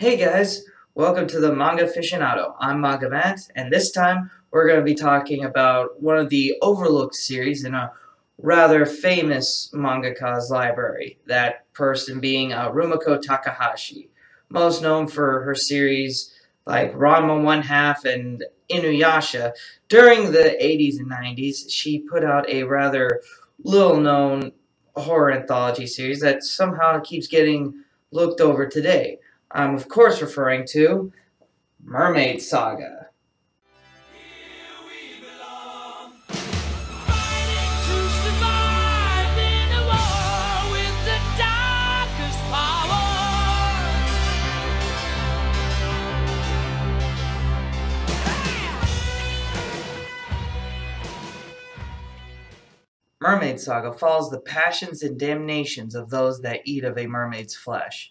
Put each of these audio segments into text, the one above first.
Hey guys, welcome to the Manga Aficionado. I'm MangaMatt, and this time we're going to be talking about one of the overlooked series in a rather famous mangaka's library, that person being Rumiko Takahashi, most known for her series like Ranma One Half and Inuyasha. During the 80s and 90s, she put out a rather little-known horror anthology series that somehow keeps getting looked over today. I'm of course referring to Mermaid Saga. Mermaid Saga follows the passions and damnations of those that eat of a mermaid's flesh.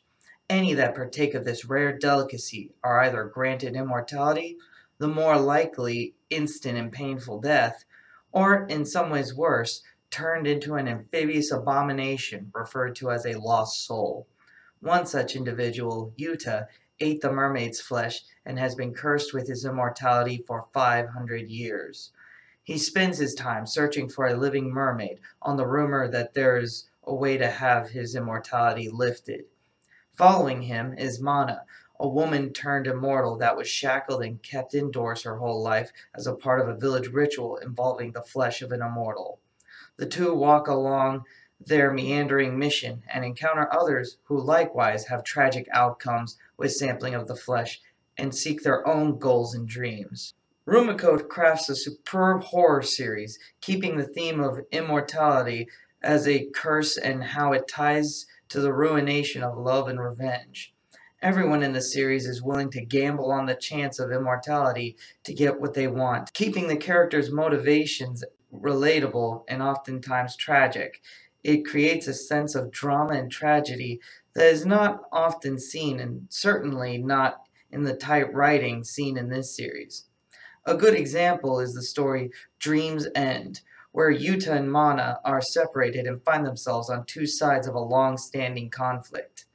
Any that partake of this rare delicacy are either granted immortality, the more likely instant and painful death, or, in some ways worse, turned into an amphibious abomination referred to as a lost soul. One such individual, Yuta, ate the mermaid's flesh and has been cursed with his immortality for 500 years. He spends his time searching for a living mermaid on the rumor that there is a way to have his immortality lifted. Following him is Mana, a woman turned immortal that was shackled and kept indoors her whole life as a part of a village ritual involving the flesh of an immortal. The two walk along their meandering mission and encounter others who likewise have tragic outcomes with sampling of the flesh and seek their own goals and dreams. Rumiko crafts a superb horror series, keeping the theme of immortality as a curse and how it ties to the ruination of love and revenge. Everyone in the series is willing to gamble on the chance of immortality to get what they want, keeping the characters' motivations relatable and oftentimes tragic. It creates a sense of drama and tragedy that is not often seen, and certainly not in the tight writing seen in this series. A good example is the story Dream's End, where Yuta and Mana are separated and find themselves on two sides of a long-standing conflict.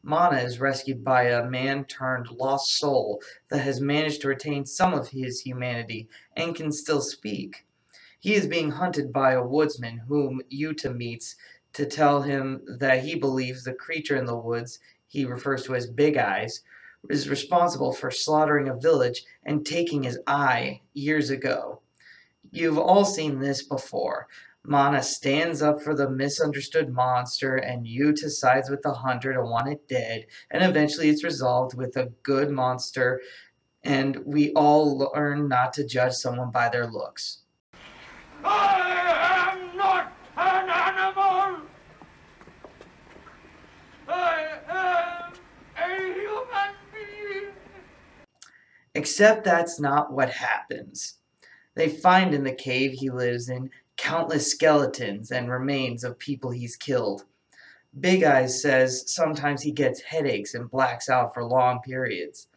Mana is rescued by a man-turned-lost soul that has managed to retain some of his humanity and can still speak. He is being hunted by a woodsman whom Yuta meets to tell him that he believes the creature in the woods, he refers to as Big Eyes, is responsible for slaughtering a village and taking his eye years ago. You've all seen this before. Mana stands up for the misunderstood monster, and Yuta sides with the hunter to want it dead, and eventually it's resolved with a good monster, and we all learn not to judge someone by their looks. I am not an animal! I am a human being! Except that's not what happens. They find in the cave he lives in countless skeletons and remains of people he's killed. Big Eyes says sometimes he gets headaches and blacks out for long periods.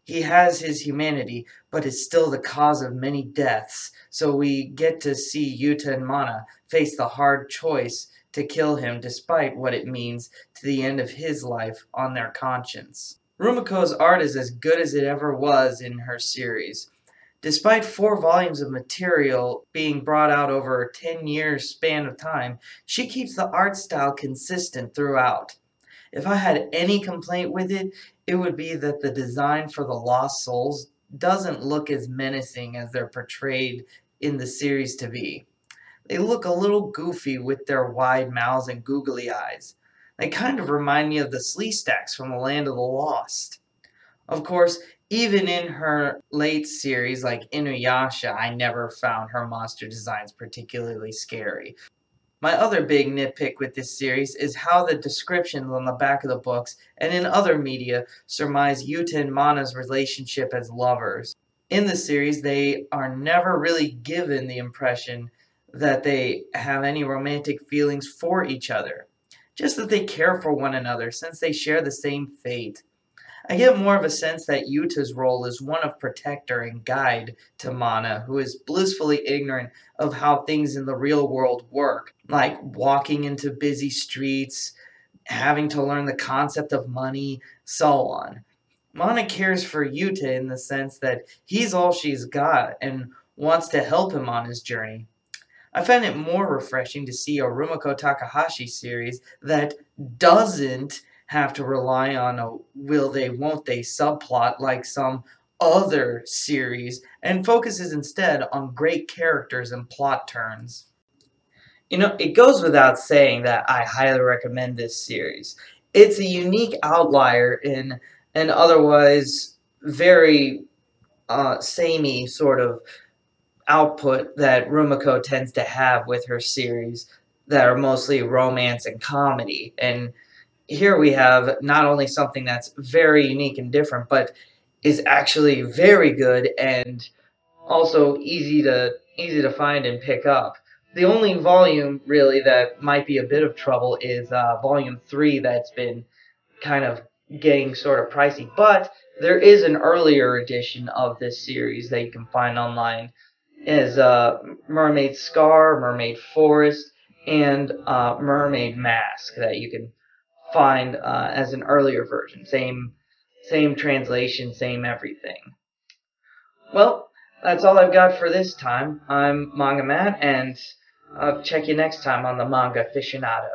He has his humanity, but is still the cause of many deaths, so we get to see Yuta and Mana face the hard choice to kill him despite what it means to the end of his life on their conscience. Rumiko's art is as good as it ever was in her series. Despite 4 volumes of material being brought out over a 10-year span of time, she keeps the art style consistent throughout. If I had any complaint with it, it would be that the design for the lost souls doesn't look as menacing as they're portrayed in the series to be. They look a little goofy with their wide mouths and googly eyes. They kind of remind me of the Sleestaks from the Land of the Lost. Of course, even in her late series like Inuyasha, I never found her monster designs particularly scary. My other big nitpick with this series is how the descriptions on the back of the books and in other media surmise Yuta and Mana's relationship as lovers. In the series, they are never really given the impression that they have any romantic feelings for each other, just that they care for one another since they share the same fate. I get more of a sense that Yuta's role is one of protector and guide to Mana, who is blissfully ignorant of how things in the real world work, like walking into busy streets, having to learn the concept of money, so on. Mana cares for Yuta in the sense that he's all she's got and wants to help him on his journey. I find it more refreshing to see a Rumiko Takahashi series that doesn't have to rely on a will they won't they subplot like some other series and focuses instead on great characters and plot turns. It goes without saying that I highly recommend this series. It's a unique outlier in an otherwise very samey sort of output that Rumiko tends to have with her series that are mostly romance and comedy. And here we have not only something that's very unique and different, but is actually very good and also easy to find and pick up. The only volume really that might be a bit of trouble is volume 3 that's been kind of getting sort of pricey, but there is an earlier edition of this series that you can find online is Mermaid Scar, Mermaid Forest, and Mermaid Mask that you can find as an earlier version. Same translation, same everything. Well, that's all I've got for this time. I'm MangaMatt, and I'll check you next time on the Manga Aficionado.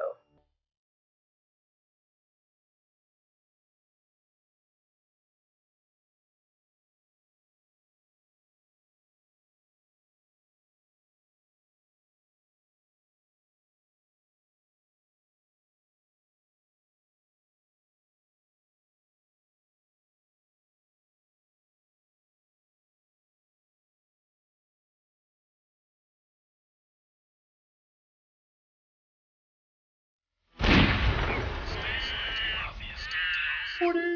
What is